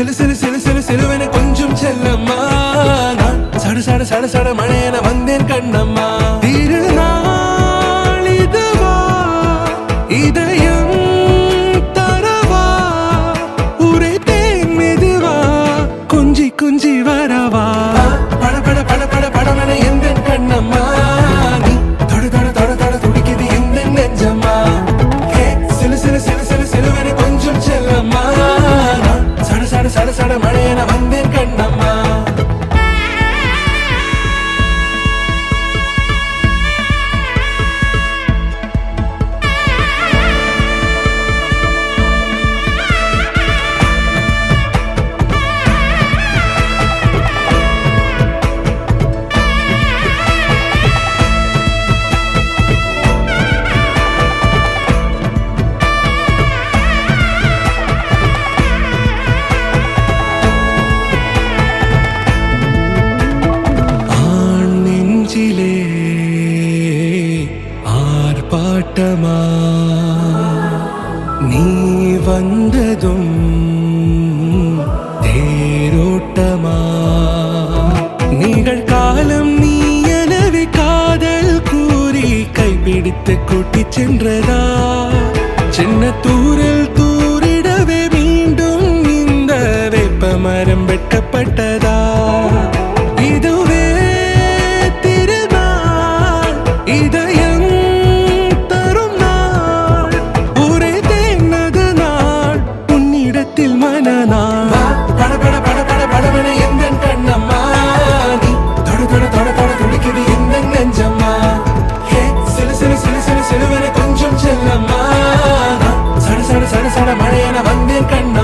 சிலு சிலு சிலு சிலு சிலுவென கொஞ்சம் செல்லம்மா நான் சட சட சட சட மழையென வந்தேன் கண்ணம்மா திருநாள் இதுவா இதயம் தரவா உரைத்தேன் மெதுவா கொஞ்சி கொஞ்சி வரவா பட பட பட பட படமென எந்தன் கண்ணம்மா நீ தொட தொட தொட தொட துடிக்குது எந்தன் நெஞ்சம்மா சிலு சிலு சிலு சிலு சிலுவென கொஞ்சம் செல்லம்மா சட சட சட சட மழையென வந்தேன் கண்ணம்மா ஆர்ப்பாட்டமா நீ வந்ததும் தேரோட்டமா நிகழ்காலம் நீ எனவே காதல் கூறி கைப்பிடித்து கூட்டிச் சென்றதா சின்ன தூரல் தூரிடவே மீண்டும் இந்த வேப்ப மரம் வெட்டப்பட்டதா இதுவே திருநாள் இதயம் தரும் நாள் உரைத்தேனது நாள் உன்னிடத்தில் மனநாள் பட பட பட பட படவென எந்தன் கண்ணம்மா நீ தொட தொட தொட தொட துடிக்குது எந்தன் நெஞ்சம்மா சிலு சிலு சிலு சிலு சிலுவென கொஞ்சம் செல்லம்மா சட சட சட சட மழையென வந்தேன் கண்ண